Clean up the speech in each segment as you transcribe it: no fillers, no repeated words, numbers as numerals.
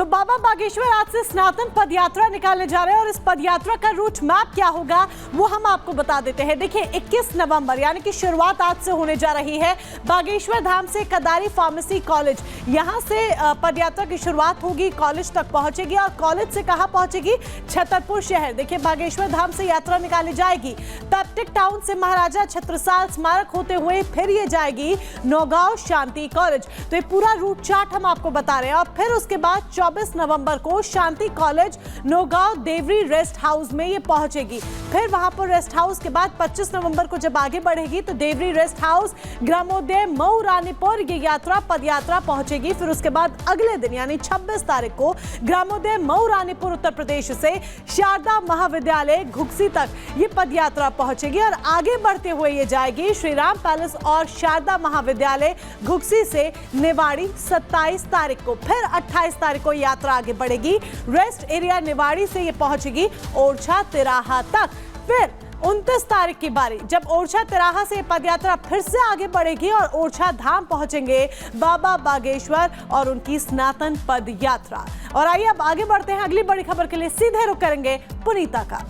तो बाबा बागेश्वर आज से सनातन पदयात्रा निकालने जा रहे हैं और इस पदयात्रा का रूट मैप क्या होगा वो हम आपको बता देते हैं। देखिए 21 नवंबर यानी कि शुरुआत आज से होने जा रही है। बागेश्वर धाम से कदारी फार्मेसी कॉलेज, यहां से पदयात्रा की शुरुआत होगी, कॉलेज तक पहुंचेगी और कॉलेज से कहां पहुंचेगी? छतरपुर शहर। देखिए बागेश्वर धाम से यात्रा निकाली जाएगी, पैप्टिक टाउन से महाराजा छत्रसाल स्मारक होते हुए फिर ये जाएगी नौगांव शांति कॉलेज। तो ये पूरा रूट चार्ट हम आपको बता रहे हैं। और फिर उसके बाद 24 नवंबर को Shanti college Naugaon Deori rest house में ये पहुंचेगी। फिर वहां पर रेस्ट हाउस के बाद 25 नवंबर को जब आगे बढ़ेगी तो देवरी रेस्ट हाउस, ग्रामोदय, मऊ, रानीपुर ये यात्रा पदयात्रा पहुंचेगी। फिर उसके बाद अगले दिन यानी 26 तारीख को ग्रामोदय, मऊ, रानीपुर उत्तर प्रदेश से शारदा महाविद्यालय घुक्सी तक ये पदयात्रा पहुंचेगी और आगे बढ़ते हुए ये जाएगी श्री राम पैलेस और शारदा महाविद्यालय घुक्सी से निवाड़ी 27 तारीख को। फिर 28 तारीख को यात्रा आगे बढ़ेगी, रेस्ट एरिया निवाड़ी से ये पहुंचेगी ओरछा तिराहा तक। फिर 29 तारीख की बारी जब ओरछा तिराहा से पदयात्रा फिर से आगे बढ़ेगी और ओरछा धाम पहुंचेंगे बाबा बागेश्वर और उनकी सनातन पद यात्रा। और आइए अब आगे बढ़ते हैं, अगली बड़ी खबर के लिए सीधे रुक करेंगे पुनीता का।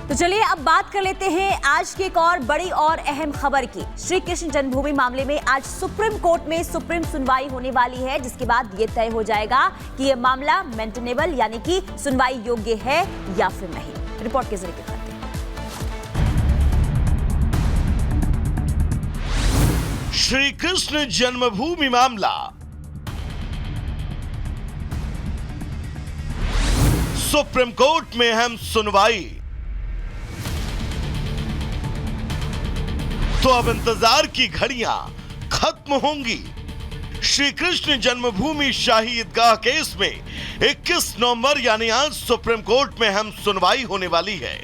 तो चलिए अब बात कर लेते हैं आज की एक और बड़ी और अहम खबर की। श्री कृष्ण जन्मभूमि मामले में आज सुप्रीम कोर्ट में सुप्रीम सुनवाई होने वाली है, जिसके बाद ये तय हो जाएगा कि ये मामला मेंटेनेबल यानी कि सुनवाई योग्य है या फिर नहीं। रिपोर्ट के जरिए दिखाते हैं। श्री कृष्ण जन्मभूमि मामला सुप्रीम कोर्ट में अहम सुनवाई। तो अब इंतजार की घड़ियां खत्म होंगी। श्री कृष्ण जन्मभूमि शाही ईदगाह केस में 21 नवंबर यानी आज सुप्रीम कोर्ट में अहम सुनवाई होने वाली है।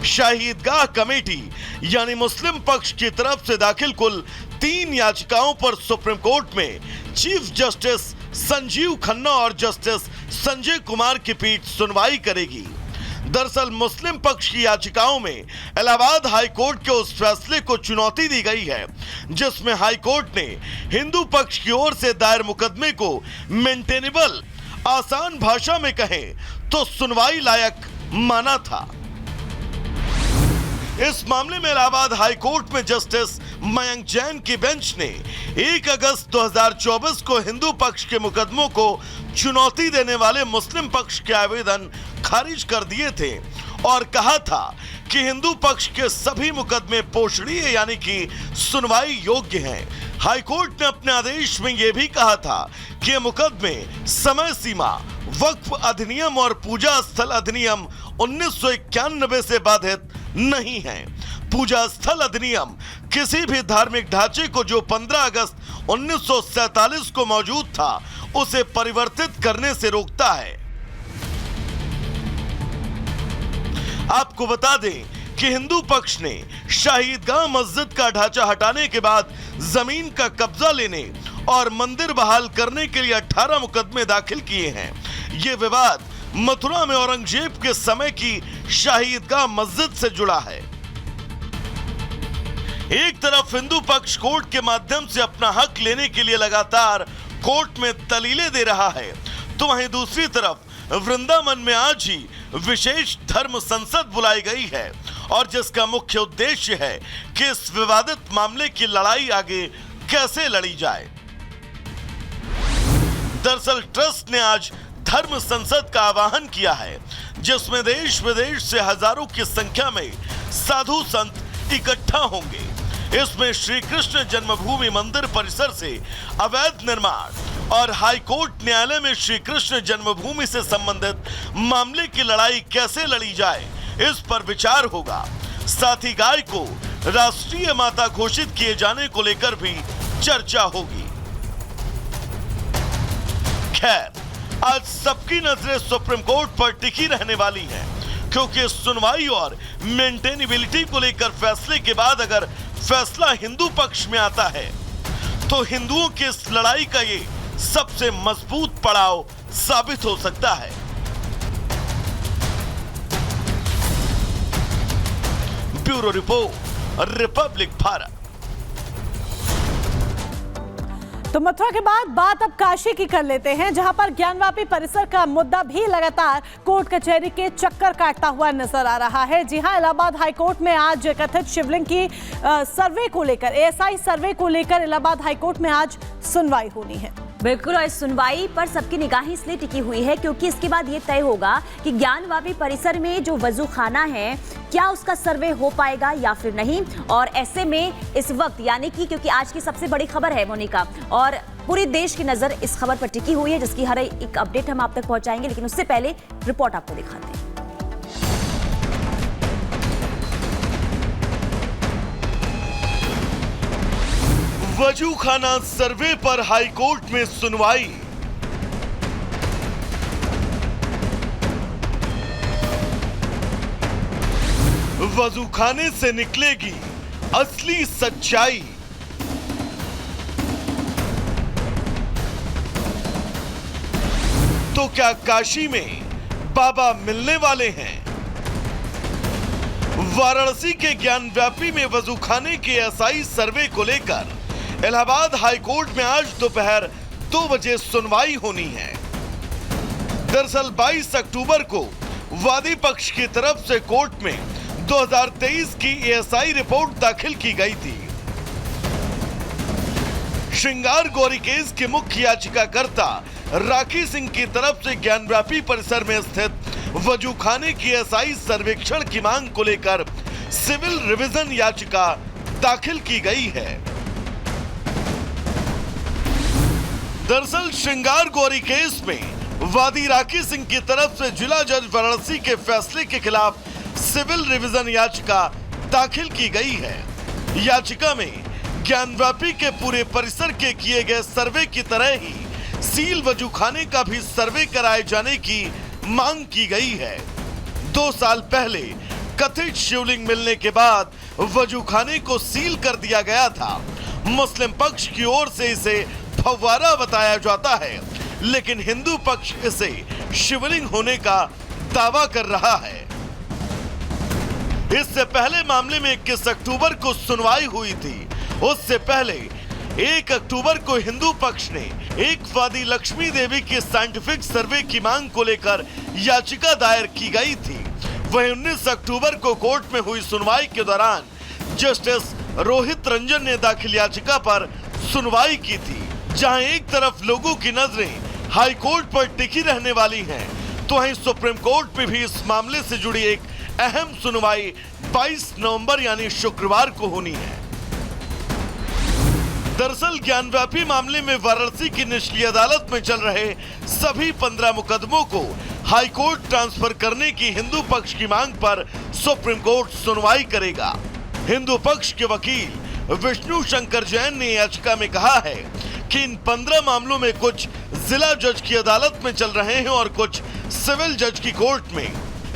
शाही ईदगाह कमेटी यानी मुस्लिम पक्ष की तरफ से दाखिल कुल 3 याचिकाओं पर सुप्रीम कोर्ट में चीफ जस्टिस संजीव खन्ना और जस्टिस संजय कुमार की पीठ सुनवाई करेगी। दरअसल मुस्लिम पक्ष की याचिकाओं में इलाहाबाद हाई कोर्ट के उस फैसले को चुनौती दी गई है जिसमें हाई कोर्ट ने हिंदू पक्ष की ओर से दायर मुकदमे को मेंटेनेबल, आसान भाषा में कहें तो सुनवाई लायक माना था। इस मामले में इलाहाबाद हाई कोर्ट में जस्टिस मयंक जैन की बेंच ने 1 अगस्त 2024 को हिंदू पक्ष के मुकदमों को चुनौती देने वाले मुस्लिम पक्ष के आवेदन खारिज कर दिए थे और कहा था कि हिंदू पक्ष के सभी मुकदमे पोषणीय यानी कि सुनवाई योग्य हैं। हाई कोर्ट ने अपने आदेश में यह भी कहा था कि ये मुकदमे समय सीमा, वक्फ अधिनियम और पूजा स्थल अधिनियम 1991 से बाधित नहीं है। पूजा स्थल अधिनियम किसी भी धार्मिक ढांचे को जो 15 अगस्त 1947 को मौजूद था उसे परिवर्तित करने से रोकता है। आपको बता दें कि हिंदू पक्ष ने शाही ईदगाह मस्जिद का ढांचा हटाने के बाद जमीन का कब्जा लेने और मंदिर बहाल करने के लिए 18 मुकदमे दाखिल किए हैं। ये विवाद मथुरा में औरंगजेब के समय की शाही ईदगाह मस्जिद से जुड़ा है। एक तरफ हिंदू पक्ष कोर्ट के माध्यम से अपना हक लेने के लिए लगातार कोर्ट में दलीलें दे रहा है, तो वहीं दूसरी तरफ वृंदावन में आज ही विशेष धर्म संसद बुलाई गई है और जिसका मुख्य उद्देश्य है कि इस विवादित मामले की लड़ाई आगे कैसे लड़ी जाए। दरअसल ट्रस्ट ने आज धर्म संसद का आह्वान किया है जिसमें देश विदेश से हजारों की संख्या में साधु संत इकट्ठा होंगे। इसमें श्री कृष्ण जन्मभूमि मंदिर परिसर से अवैध निर्माण और हाई कोर्ट न्यायालय में श्री कृष्ण जन्मभूमि से संबंधित मामले की लड़ाई कैसे लड़ी जाए इस पर विचार होगा। साथ ही गाय को राष्ट्रीय माता घोषित किए जाने को लेकर भी चर्चा होगी। खैर, आज सबकी नजरें सुप्रीम कोर्ट पर टिकी रहने वाली हैं, क्योंकि सुनवाई और मेंटेनेबिलिटी को लेकर फैसले के बाद अगर फैसला हिंदू पक्ष में आता है तो हिंदुओं की इस लड़ाई का ये सबसे मजबूत पड़ाव साबित हो सकता है। Bureau report, Republic Bharat. तो मथुरा के बाद बात अब काशी की कर लेते हैं, जहां पर ज्ञानवापी परिसर का मुद्दा भी लगातार कोर्ट कचहरी के चक्कर काटता हुआ नजर आ रहा है। जी हां, इलाहाबाद हाईकोर्ट में आज कथित शिवलिंग की सर्वे को लेकर, एएसआई सर्वे को लेकर इलाहाबाद हाईकोर्ट में आज सुनवाई होनी है। बिल्कुल, और इस सुनवाई पर सबकी निगाहें इसलिए टिकी हुई है क्योंकि इसके बाद ये तय होगा कि ज्ञानवापी परिसर में जो वजू खाना है क्या उसका सर्वे हो पाएगा या फिर नहीं। और ऐसे में इस वक्त यानी कि क्योंकि आज की सबसे बड़ी खबर है मोनिका, और पूरे देश की नजर इस खबर पर टिकी हुई है जिसकी हर एक अपडेट हम आप तक पहुंचाएंगे, लेकिन उससे पहले रिपोर्ट आपको दिखाते हैं। वजू खाना सर्वे पर हाईकोर्ट में सुनवाई। वजू खाने से निकलेगी असली सच्चाई। तो क्या काशी में बाबा मिलने वाले हैं? वाराणसी के ज्ञानव्यापी में वजू खाने के एएसआई सर्वे को लेकर इलाहाबाद हाईकोर्ट में आज दोपहर 2 बजे सुनवाई होनी है। दरअसल 22 अक्टूबर को वादी पक्ष की तरफ से कोर्ट में 2023 की एएसआई रिपोर्ट दाखिल की गई थी। श्रृंगार गौरी केस के मुख्य याचिकाकर्ता राखी सिंह की तरफ से ज्ञानव्यापी परिसर में स्थित वजू खाने की एएसआई सर्वेक्षण की मांग को लेकर सिविल रिवीजन याचिका दाखिल की गई है। दरअसल श्रृंगार गौरी केस में वादी राखी सिंह की तरफ से जिला जज वाराणसी के फैसले के खिलाफ सिविल रिवीजन याचिका दाखिल की गई है। याचिका में ज्ञानव्यापी के पूरे परिसर के किए गए सर्वे की तरह ही सील वजू खाने का भी सर्वे कराए जाने की मांग की गई है। 2 साल पहले कथित शिवलिंग मिलने के बाद वजू खाने को सील कर दिया गया था। मुस्लिम पक्ष की ओर से इसे फव्वारा बताया जाता है, लेकिन हिंदू पक्ष इसे शिवलिंग होने का दावा कर रहा है। इससे पहले मामले में 21 अक्टूबर को सुनवाई हुई थी। उससे पहले 1 अक्टूबर को हिंदू पक्ष ने एक वादी लक्ष्मी देवी की साइंटिफिक सर्वे की मांग को लेकर याचिका दायर की गई थी। वहीं 19 अक्टूबर को कोर्ट में हुई सुनवाई के दौरान जस्टिस रोहित रंजन ने दाखिल याचिका पर सुनवाई की थी। जहां एक तरफ लोगों की नजरें हाई कोर्ट पर टिकी रहने वाली हैं, तो वहीं सुप्रीम कोर्ट में भी इस मामले से जुड़ी एक अहम सुनवाई 22 नवंबर यानी शुक्रवार को होनी है। दरअसल ज्ञानव्यापी मामले में वाराणसी की निचली अदालत में चल रहे सभी 15 मुकदमों को हाई कोर्ट ट्रांसफर करने की हिंदू पक्ष की मांग पर सुप्रीम कोर्ट सुनवाई करेगा। हिंदू पक्ष के वकील विष्णु शंकर जैन ने याचिका में कहा है कि इन 15 मामलों में कुछ जिला जज की अदालत में चल रहे हैं और कुछ सिविल जज की कोर्ट में।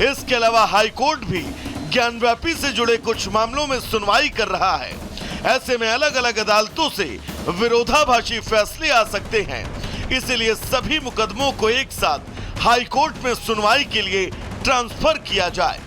इसके अलावा हाई कोर्ट भी ज्ञानव्यापी से जुड़े कुछ मामलों में सुनवाई कर रहा है। ऐसे में अलग अलग अदालतों से विरोधाभासी फैसले आ सकते हैं, इसलिए सभी मुकदमों को एक साथ हाई कोर्ट में सुनवाई के लिए ट्रांसफर किया जाए।